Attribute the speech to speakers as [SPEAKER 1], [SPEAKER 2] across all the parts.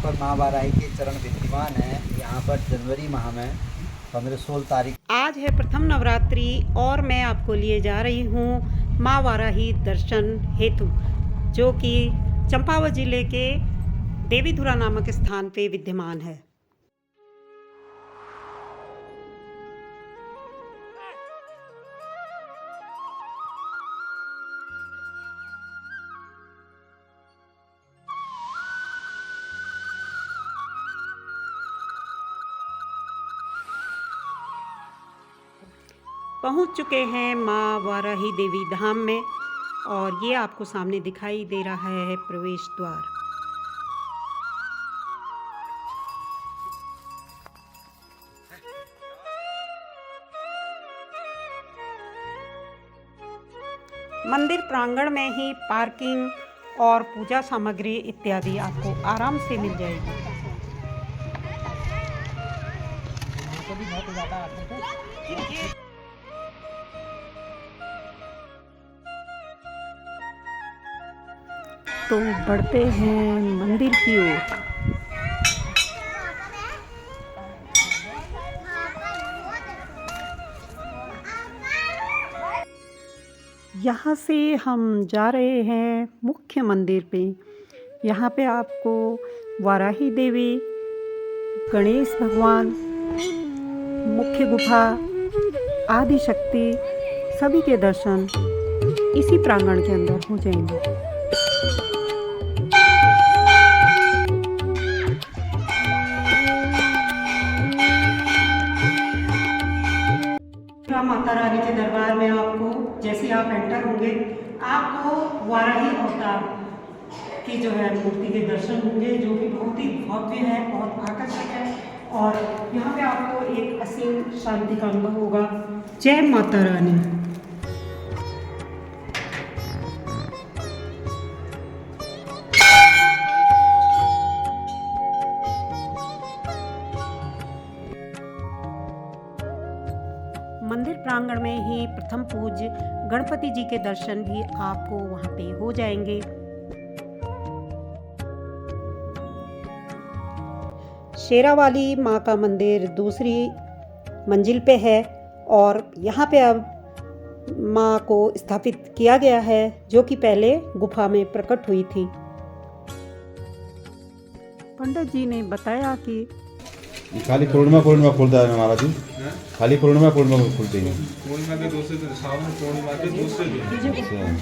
[SPEAKER 1] पर माँ वाराही के चरण विद्यमान हैं। यहाँ पर जनवरी माह में 15-16 तारीख
[SPEAKER 2] आज है प्रथम नवरात्रि और मैं आपको लिए जा रही हूँ माँ वाराही दर्शन हेतु, जो कि चंपावत जिले के देवीधुरा नामक स्थान पे विद्यमान है। पहुंच चुके हैं माँ वाराही देवी धाम में और ये आपको सामने दिखाई दे रहा है प्रवेश द्वार। मंदिर प्रांगण में ही पार्किंग और पूजा सामग्री इत्यादि आपको आराम से मिल जाएगी। तो बढ़ते हैं मंदिर की ओर। यहाँ से हम जा रहे हैं मुख्य मंदिर पे। यहाँ पे आपको वाराही देवी, गणेश भगवान, मुख्य गुफा, आदि शक्ति सभी के दर्शन इसी प्रांगण के अंदर हो जाएंगे। माता रानी के दरबार में आपको जैसे आप एंटर होंगे, आपको वाराही अवतार की जो है मूर्ति के दर्शन होंगे, जो कि बहुत ही भव्य है, बहुत आकर्षक है। और यहाँ पे आपको एक असीम शांति का अनुभव होगा। जय माता रानी। मंदिर प्रांगण में ही प्रथम पूज्य गणपति जी के दर्शन भी आपको वहां पे हो जाएंगे। शेरावाली माँ का मंदिर दूसरी मंजिल पे है और यहाँ पे अब माँ को स्थापित किया गया है, जो कि पहले गुफा में प्रकट हुई थी। पंडित जी ने बताया कि
[SPEAKER 3] खाली पूर्णिमा खुलता है हमारा जी, खाली पूर्णिमा खुलती है।
[SPEAKER 4] पूर्णिमा के दूसरे दिन, सावन पूर्णिमा के दूसरे दिन,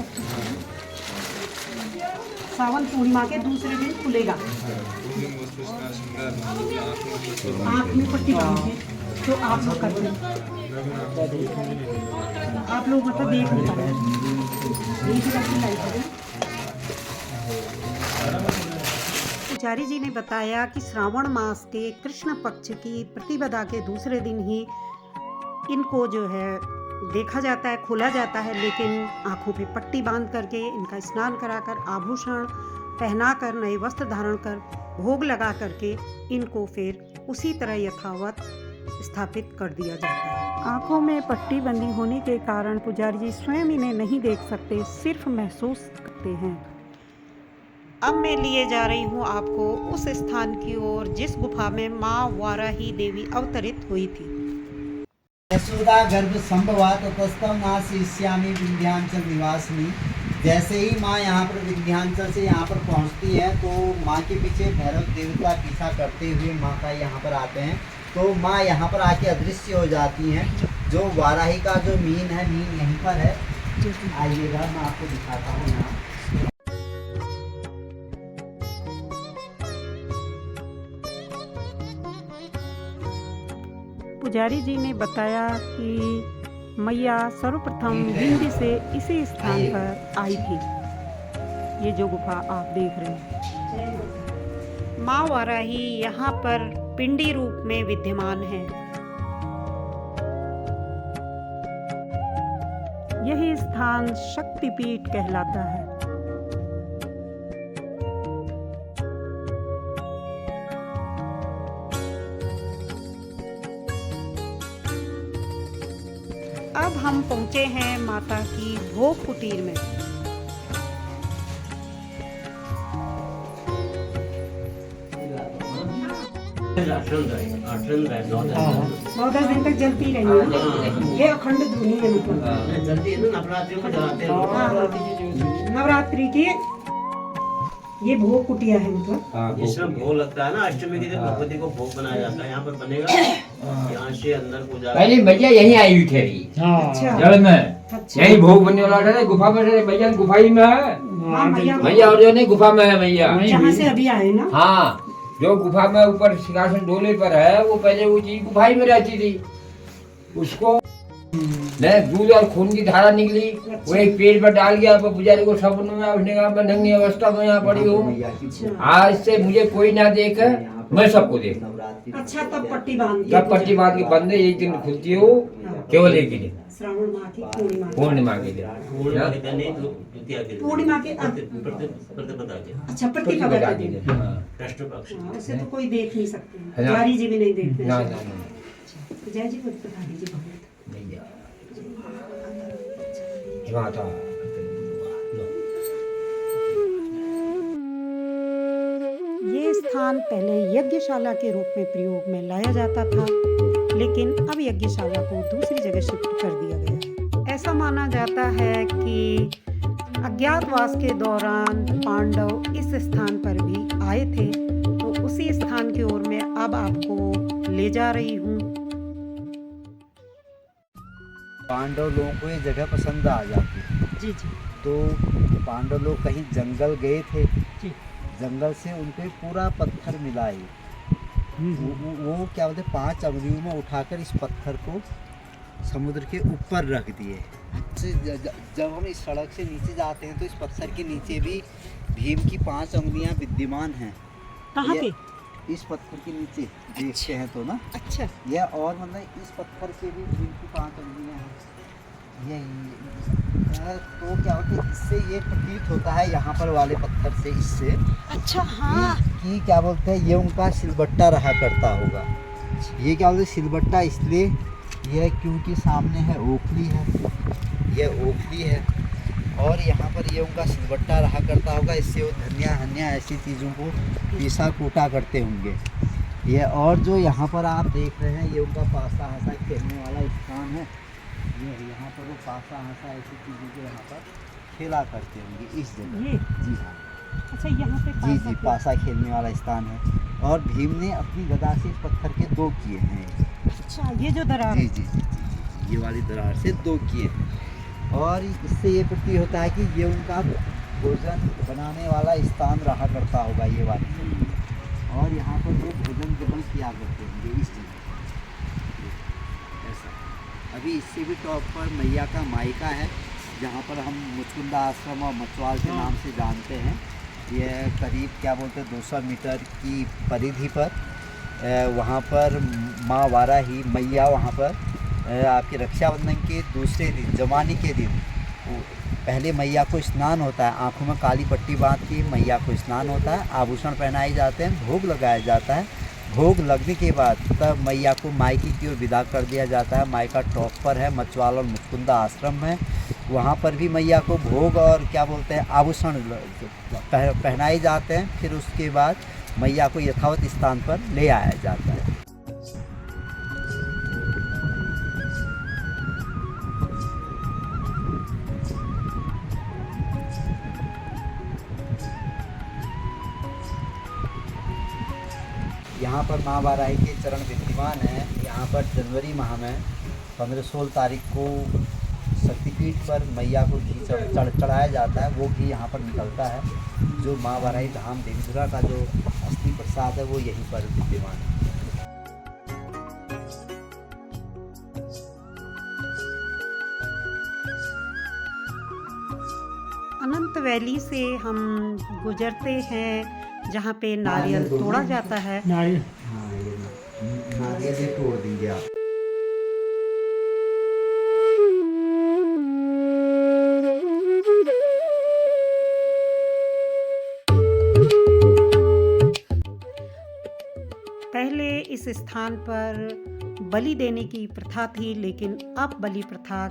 [SPEAKER 2] सावन पूर्णिमा के दूसरे दिन खुलेगा। आँख में पट्टी बांध के जो आप लोग करते हैं, आप लोग मतलब देख नहीं पाए। पुजारी जी ने बताया कि श्रावण मास के कृष्ण पक्ष की प्रतिपदा के दूसरे दिन ही इनको जो है देखा जाता है, खोला जाता है, लेकिन आँखों पे पट्टी बांध करके इनका स्नान कराकर, आभूषण पहनाकर, नए वस्त्र धारण कर, भोग लगा करके इनको फिर उसी तरह यथावत स्थापित कर दिया जाता है। आँखों में पट्टी बंदी होने के कारण पुजारी जी स्वयं इन्हें नहीं देख सकते, सिर्फ महसूस करते हैं। अब मैं लिए जा रही हूँ आपको उस स्थान की ओर जिस गुफा में माँ वाराही देवी अवतरित हुई थी।
[SPEAKER 1] यशोदा गर्भ संभवा ततस्तम नाशिष्यामि विंध्याचल निवासिनी। जैसे ही माँ यहाँ पर विंध्याचल से यहाँ पर पहुँचती है तो माँ के पीछे भैरव देवता पीछा करते हुए माँ का यहाँ पर आते हैं। तो माँ यहाँ पर आके अदृश्य हो जाती हैं। जो वाराही का जो मीन है, मीन यहीं पर है। आइएगा, मैं आपको दिखाता हूँ यहाँ।
[SPEAKER 2] पुजारी जी ने बताया कि मैया सर्वप्रथम विंध्य से इसी स्थान पर आई थी। ये जो गुफा आप देख रहे हैं, माँ वाराही यहाँ पर पिंडी रूप में विद्यमान है। यही स्थान शक्तिपीठ कहलाता है। अब हम पहुंचे हैं माता की भोग कुटीर में। 9-10 दिन तक जलती रही है। ये अखंड धुनी है मतलब।
[SPEAKER 1] जल्दी है ना, नवरात्रि में जलाते हैं लोग।
[SPEAKER 2] हाँ, नवरात्रि की ये भोग कुटिया है मतलब।
[SPEAKER 5] जिसमें भोग लगता है ना, अष्टमी के दिन भगवती को भोग बनाया जाता है। यहाँ पर बनेगा, यहाँ से अंदर पूजा।
[SPEAKER 6] पहले भैया यहीं आई हुई ठहरी
[SPEAKER 2] अच्छा
[SPEAKER 6] जल में,
[SPEAKER 2] अच्छा।
[SPEAKER 6] यही भोग बनने वाला था। गुफा में से भैया, गुफा ही में है
[SPEAKER 2] हाँ मैया
[SPEAKER 6] भैया, और जो नहीं गुफा में है भैया।
[SPEAKER 2] जहाँ से अभी आए ना।
[SPEAKER 6] हाँ, जो गुफा में ऊपर सिंहासन डोले पर है, वो पहले वो चीज गुफा ही में रहती थी। उसको दूध और खून की धारा निकली, वो एक पेड़ पर डाल गया। पुजारी को सपन में उसने कहा मैं नंगी अवस्था में यहाँ पड़ी हूँ, आज से मुझे कोई ना देखे, मैं सबको देख।
[SPEAKER 2] अच्छा तब पट्टी बांध के
[SPEAKER 6] जब पट्टी बांध के बंद है, एक दिन खुलती हो केवल एक ही दिन,
[SPEAKER 2] श्रावण माह की पूर्णिमा
[SPEAKER 6] पूर्णिमा के दिन।
[SPEAKER 5] पूर्णिमा के दिन नहीं तो द्वितीया के दिन।
[SPEAKER 2] पूर्णिमा के
[SPEAKER 5] प्रतिपदा के।
[SPEAKER 2] अच्छा प्रतिपदा
[SPEAKER 6] प्रतिपदा
[SPEAKER 2] के
[SPEAKER 6] के
[SPEAKER 2] दिन।
[SPEAKER 6] दिन, हाँ।
[SPEAKER 5] कृष्ण पक्ष।
[SPEAKER 2] हाँ, उसे तो कोई देख नहीं सकते,
[SPEAKER 6] ना।
[SPEAKER 2] जारी जी भी नहीं देखते।
[SPEAKER 6] ना ना ना
[SPEAKER 2] तो जय जी को बता दीजिए बहुत।
[SPEAKER 6] भैया माता
[SPEAKER 2] ये स्थान पहले यज्ञशाला के रूप में प्रयोग में लाया जाता था, लेकिन अब यज्ञशाला को दूसरी जगह शिफ्ट कर दिया गया है। ऐसा माना जाता है कि अज्ञातवास के दौरान पांडव इस स्थान पर भी आए थे, तो उसी स्थान की ओर मैं अब आपको ले जा रही हूँ।
[SPEAKER 1] पांडव लोगों को ये जगह पसंद आ जाती है।
[SPEAKER 2] जी जी
[SPEAKER 1] तो पांडव लोग कहीं जंगल गए थे,
[SPEAKER 2] जी।
[SPEAKER 1] जंगल से उनको एक पूरा पत्थर मिला है। वो क्या बोलते 5 अंगुलियों में उठाकर इस पत्थर को समुद्र के ऊपर रख दिए। जब हम इस सड़क से नीचे जाते हैं तो इस पत्थर के नीचे भी भीम की 5 अंगुलियां विद्यमान हैं।
[SPEAKER 2] कहाँ
[SPEAKER 1] ये-
[SPEAKER 2] पे?
[SPEAKER 1] इस पत्थर के नीचे देखते हैं तो ना,
[SPEAKER 2] अच्छा
[SPEAKER 1] यह और मतलब इस पत्थर के भी भीम की 5 अंगुलियां हैं। तो क्या होता है, इससे ये प्रतीत होता है यहाँ पर वाले पत्थर से, इससे
[SPEAKER 2] अच्छा हाँ
[SPEAKER 1] कि क्या बोलते हैं ये उनका सिलबट्टा रहा करता होगा। ये क्या बोलते हैं सिलबट्टा, इसलिए यह क्योंकि सामने है ओखली है, यह ओखली है और यहाँ पर ये उनका सिलबट्टा रहा करता होगा। इससे वो धनिया हनिया ऐसी चीज़ों को पीसा कूटा करते होंगे। ये और जो यहाँ पर आप देख रहे हैं ये उनका पासा हंसा खेलने वाला स्थान है। ये यहाँ पर वो पासा हंसा ऐसी चीज़ों को यहाँ पर खेला करते होंगे इस जगह।
[SPEAKER 2] ये
[SPEAKER 1] जी हाँ,
[SPEAKER 2] अच्छा यहाँ पे
[SPEAKER 1] जी जी, पासा खेलने वाला स्थान है। और भीम ने अपनी गदा से इस पत्थर के 2 किए हैं।
[SPEAKER 2] अच्छा ये जो दरार
[SPEAKER 1] जी जी जी जी, ये वाली दरार से 2 किए हैं। और इससे ये प्रतीत होता है कि ये उनका भोजन बनाने वाला स्थान रहा करता होगा ये वाली जगह। और यहाँ पर वो भोजन ग्रहण किया करते होंगे इस जगह। ऐसा अभी इससे भी टॉप पर मैया का मायका है, जहाँ पर हम मुचकुंदा आश्रम और मचवाल के नाम से जानते हैं। यह करीब क्या बोलते हैं 200 मीटर की परिधि पर वहाँ पर माँ वाराही मैया वहाँ पर आपके रक्षाबंधन के दूसरे दिन जमानी के दिन पहले मैया को स्नान होता है, आँखों में काली पट्टी बांध के मैया को स्नान होता है, आभूषण पहनाए जाते हैं, भोग लगाया जाता है। भोग लगने के बाद तब मैया को मायके की ओर विदा कर दिया जाता है। मायका टॉप पर है, मचवाल और मुचकुंदा आश्रम है। वहाँ पर भी मैया को भोग और क्या बोलते हैं आभूषण पहनाए जाते हैं। फिर उसके बाद मैया को यथावत स्थान पर ले आया जाता है। यहाँ पर माँ वाराही के चरण विद्यमान है। यहाँ पर जनवरी माह में 15-16 तारीख को शक्तिपीठ पर मैया को घी चढ़ाया जाता है। वो घी यहाँ पर निकलता है। जो माँ वाराही धाम देवीधुरा का जो असली प्रसाद है वो यहीं पर विद्यमान है।
[SPEAKER 2] अनंत वैली से हम गुजरते हैं जहाँ पे नारियल तोड़ा जाता है।
[SPEAKER 1] हाँ, ये नारियल भी तोड़ दीजिए आप।
[SPEAKER 2] पहले इस स्थान पर बलि देने की प्रथा थी, लेकिन अब बलि प्रथा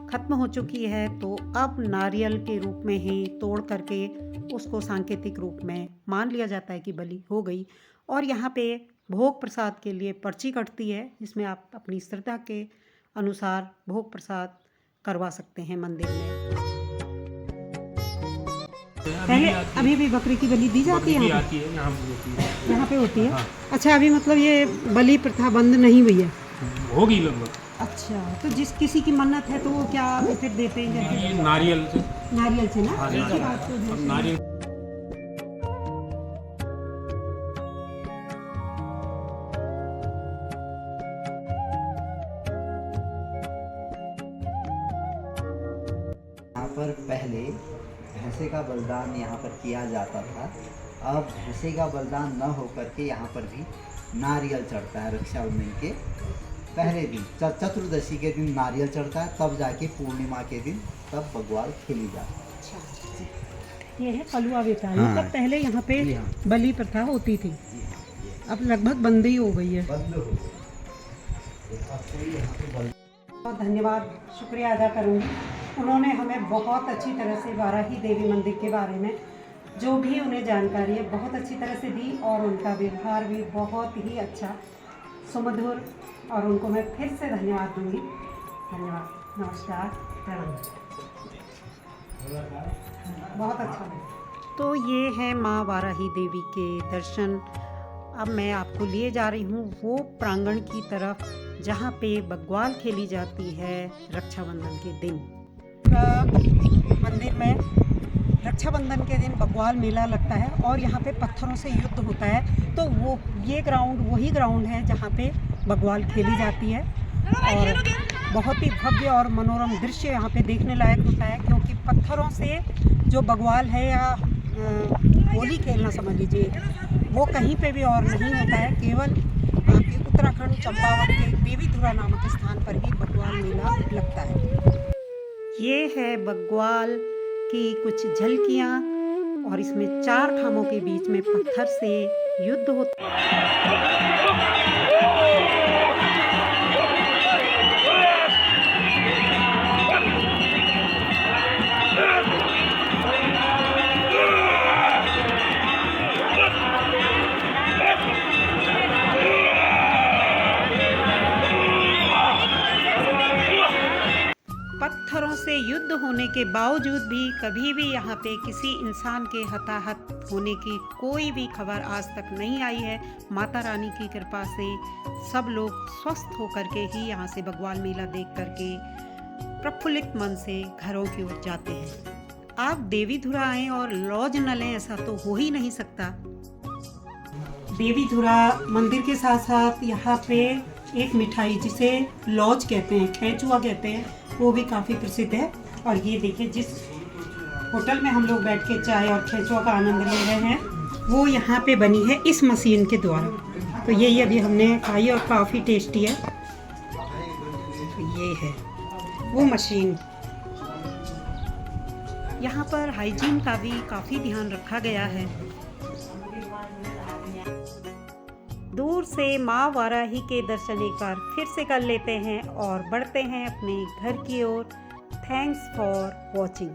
[SPEAKER 2] खत्म हो चुकी है। तो अब नारियल के रूप में ही तोड़ करके उसको सांकेतिक रूप में मान लिया जाता है कि बलि हो गई। और यहाँ पे भोग प्रसाद के लिए पर्ची कटती है, जिसमें आप अपनी श्रद्धा के अनुसार भोग प्रसाद करवा सकते हैं मंदिर में। पहले अभी भी बकरी की बलि दी जाती है यहाँ
[SPEAKER 4] आती है यहाँ पे होती है।
[SPEAKER 2] पे? यहाँ पे होती है। अच्छा, अभी मतलब ये बलि प्रथा बंद नहीं हुई है?
[SPEAKER 4] होगी लगभग।
[SPEAKER 2] अच्छा, तो जिस किसी की मन्नत है तो वो क्या फिर देते हैं? जैसे
[SPEAKER 4] ये नारियल से।
[SPEAKER 2] नारियल से ना?
[SPEAKER 4] हाँ,
[SPEAKER 2] अच्छी बात तो है।
[SPEAKER 4] अब नारियल
[SPEAKER 1] यहाँ पर पहले भैंसे का बलिदान यहाँ पर किया जाता था। अब भैंसे का बलिदान न होकर के यहाँ पर भी नारियल चढ़ता है। रक्षाबंधन के पहले दिन चतुर्दशी के दिन नारियल चढ़ता है, तब जाके पूर्णिमा के दिन तब बग्वाल खेली जाती है।
[SPEAKER 2] ये है पलुआ वितान।
[SPEAKER 1] हाँ।
[SPEAKER 2] मतलब पहले यहाँ पे
[SPEAKER 1] जी हाँ।
[SPEAKER 2] बलि प्रथा होती थी, अब लगभग बंद ही हो गई है।
[SPEAKER 1] बंद हो गई। अब कोई यहाँ पे
[SPEAKER 2] बहुत धन्यवाद, शुक्रिया अदा करूँगी। उन्होंने हमें बहुत अच्छी तरह से वाराही देवी मंदिर के बारे में जो भी उन्हें जानकारी है बहुत अच्छी तरह से दी, और उनका व्यवहार भी बहुत ही अच्छा, सुमधुर, और उनको मैं फिर से धन्यवाद दूंगी। धन्यवाद, नमस्कार, प्रणाम। बहुत अच्छा लगा। तो ये है माँ वाराही देवी के दर्शन। अब मैं आपको लिए जा रही हूँ वो प्रांगण की तरफ जहाँ पे बग्वाल खेली जाती है रक्षाबंधन के दिन। मंदिर में रक्षाबंधन के दिन बग्वाल मेला लगता है और यहाँ पे पत्थरों से युद्ध होता है। तो वो ये ग्राउंड वही ग्राउंड है जहाँ पे बग्वाल खेली जाती है, और बहुत ही भव्य और मनोरम दृश्य यहाँ पे देखने लायक होता है, क्योंकि पत्थरों से जो बग्वाल है या होली खेलना समझ लीजिए, वो कहीं पे भी और नहीं होता है। केवल आपके उत्तराखंड चंपावत के देवीधुरा नामक स्थान पर ही बग्वाल मेला लगता है। ये है बग्वाल की कुछ झलकियाँ, और इसमें 4 खामों के बीच में पत्थर से युद्ध होता है। पत्थरों से युद्ध होने के बावजूद भी कभी भी यहाँ पे किसी इंसान के हताहत होने की कोई भी खबर आज तक नहीं आई है। माता रानी की कृपा से सब लोग स्वस्थ होकर के ही यहाँ से बग्वाल मेला देख करके प्रफुल्लित मन से घरों की ओर जाते हैं। आप देवीधुरा आएं और लॉज न लें, ऐसा तो हो ही नहीं सकता। देवीधुरा मंदिर के साथ साथ यहाँ पे एक मिठाई जिसे लॉज कहते हैं, खेचुआ कहते हैं, वो भी काफ़ी प्रसिद्ध है। और ये देखिए, जिस होटल में हम लोग बैठ के चाय और खेचुआ का आनंद ले रहे हैं, वो यहाँ पे बनी है इस मशीन के द्वारा। तो यही अभी हमने खाई और काफ़ी टेस्टी है। तो ये है वो मशीन। यहाँ पर हाइजीन का भी काफ़ी ध्यान रखा गया है। दूर से माँ वाराही के दर्शन एक बार फिर से कर लेते हैं और बढ़ते हैं अपने घर की ओर। Thanks for watching.